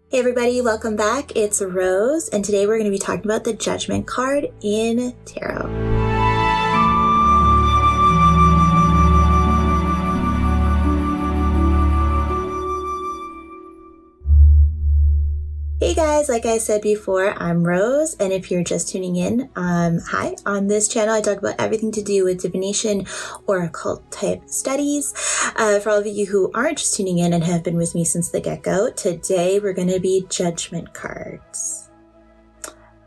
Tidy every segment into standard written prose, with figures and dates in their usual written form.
Hey everybody, welcome back. It's Rose, and today we're going to be talking about the Judgment Card in Tarot. Hey guys, like I said before, I'm Rose, and if you're just tuning in, hi. On this channel, I talk about everything to do with divination or occult type studies. For all of you who aren't just tuning in and have been with me since the get-go, today we're going to be Judgment Cards.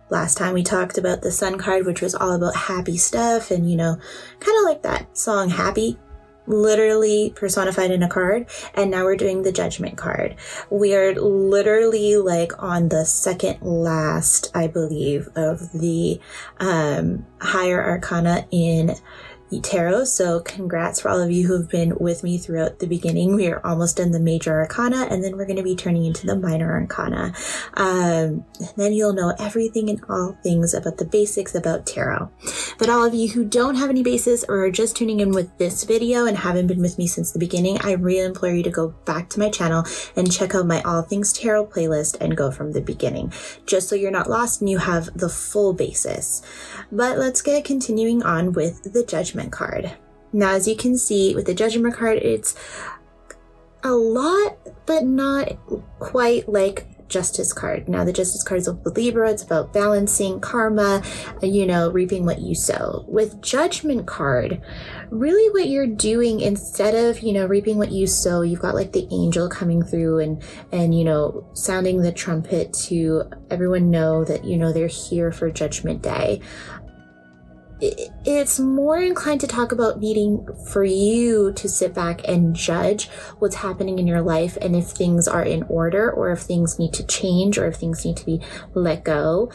Last time we talked about the Sun card, which was all about happy stuff, and kind of like that song Happy, literally personified in a card. And now we're doing the Judgment card. We are literally like on the second last, I believe, of the higher arcana in Tarot. So congrats for all of you who have been with me throughout the beginning. We are almost done the major arcana, and then we're going to be turning into the minor arcana. And then you'll know everything and all things about the basics about tarot. But all of you who don't have any basis or are just tuning in with this video and haven't been with me since the beginning, I really implore you to go back to my channel and check out my All Things Tarot playlist and go from the beginning, just so you're not lost and you have the full basis. But let's get continuing on with the Judgment card. Now, as you can see with the Judgment card, it's a lot, but not quite like Justice card. Now, the Justice card is about Libra. It's about balancing karma, reaping what you sow. With Judgment card, really what you're doing, instead of, reaping what you sow, you've got like the angel coming through and sounding the trumpet to everyone know that, they're here for Judgment Day. It's more inclined to talk about needing for you to sit back and judge what's happening in your life, and if things are in order, or if things need to change, or if things need to be let go.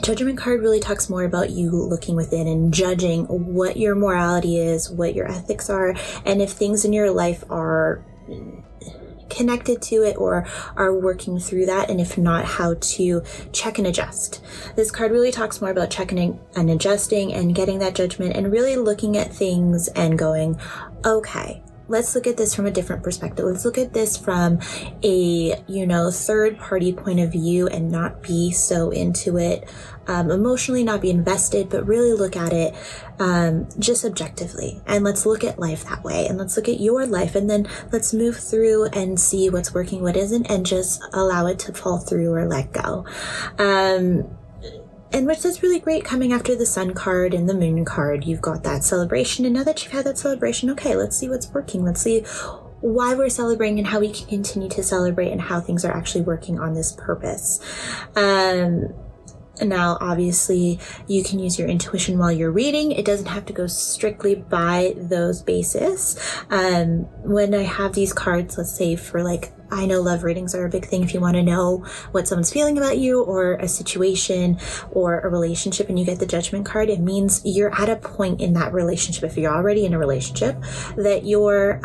Judgment card really talks more about you looking within and judging what your morality is, what your ethics are, and if things in your life are connected to it or are working through that, and if not, how to check and adjust. This card really talks more about checking and adjusting and getting that judgment and really looking at things and going, okay, let's look at this from a different perspective. Let's look at this from a, third party point of view and not be so into it emotionally, not be invested, but really look at it just objectively. And let's look at life that way. And let's look at your life. And then let's move through and see what's working, what isn't, and just allow it to fall through or let go. And which is really great coming after the Sun card and the Moon card. You've got that celebration, and now that you've had that celebration, okay, let's see what's working. Let's see why we're celebrating and how we can continue to celebrate and how things are actually working on this purpose. Now, obviously, you can use your intuition while you're reading. It doesn't have to go strictly by those bases. When I have these cards, let's say for I know love readings are a big thing. If you want to know what someone's feeling about you or a situation or a relationship, and you get the Judgment card, it means you're at a point in that relationship, if you're already in a relationship, that you're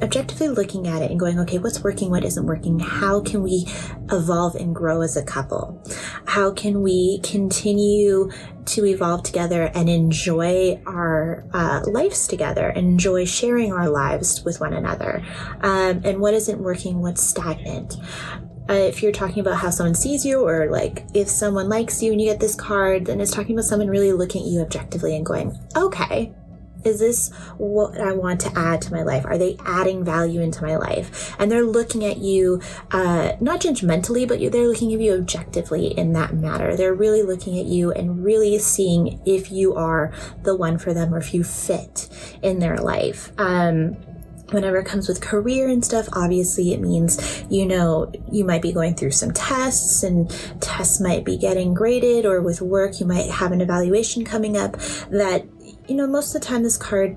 objectively looking at it and going, okay, what's working, what isn't working? How can we evolve and grow as a couple? How can we continue to evolve together and enjoy our lives together, enjoy sharing our lives with one another? And what isn't working, what's stagnant? If you're talking about how someone sees you, or if someone likes you and you get this card, then it's talking about someone really looking at you objectively and going, okay, is this what I want to add to my life? Are they adding value into my life? And they're looking at you, not judgmentally, but they're looking at you objectively in that matter. They're really looking at you and really seeing if you are the one for them, or if you fit in their life. Whenever it comes with career and stuff, obviously it means, you might be going through some tests, and tests might be getting graded, or with work, you might have an evaluation coming up that, most of the time this card,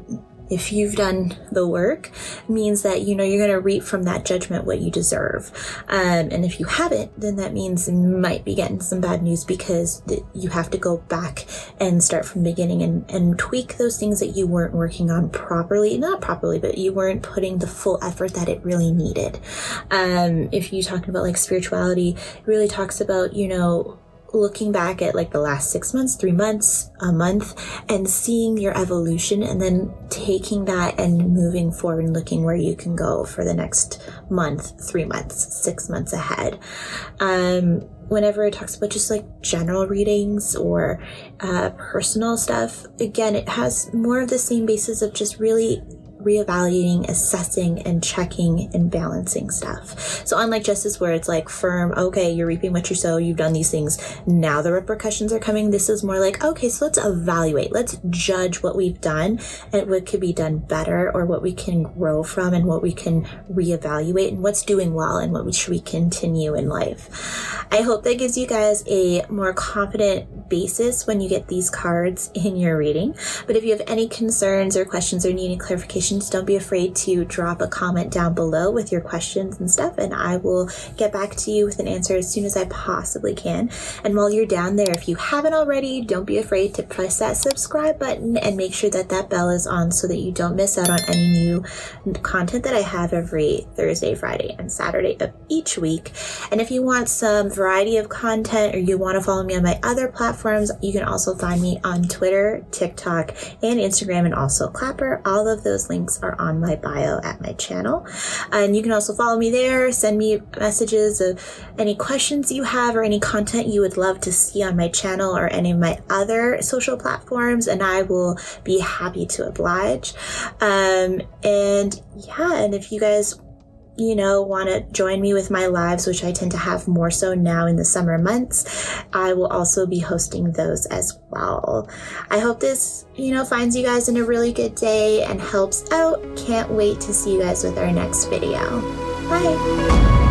if you've done the work, means that, you're going to reap from that judgment what you deserve. And if you haven't, then that means you might be getting some bad news, because you have to go back and start from the beginning and tweak those things that you weren't working on properly. Not properly, but you weren't putting the full effort that it really needed. If you're talking about spirituality, it really talks about, looking back at like the last 6 months, 3 months, a month, and seeing your evolution, and then taking that and moving forward and looking where you can go for the next month, 3 months, 6 months ahead. Whenever it talks about just like general readings or personal stuff, again, it has more of the same basis of just really reevaluating, assessing, and checking and balancing stuff. So unlike justice, where it's like firm, okay, you're reaping what you sow, you've done these things, now the repercussions are coming, this is more like, okay, so let's evaluate, let's judge what we've done and what could be done better, or what we can grow from and what we can reevaluate, and what's doing well and what should we continue in life. I hope that gives you guys a more confident basis when you get these cards in your reading. But if you have any concerns or questions or need any clarification, don't be afraid to drop a comment down below with your questions and stuff, and I will get back to you with an answer as soon as I possibly can. And while you're down there, if you haven't already, don't be afraid to press that subscribe button and make sure that that bell is on so that you don't miss out on any new content that I have every Thursday, Friday, and Saturday of each week. And if you want some variety of content, or you want to follow me on my other platforms, you can also find me on Twitter, TikTok, and Instagram, and also Clapper. All of those links are on my bio at my channel. And you can also follow me there, send me messages of any questions you have or any content you would love to see on my channel or any of my other social platforms, and I will be happy to oblige. And if you guys want to join me with my lives, which I tend to have more so now in the summer months, I will also be hosting those as well. I hope this, finds you guys in a really good day and helps out. Can't wait to see you guys with our next video. Bye.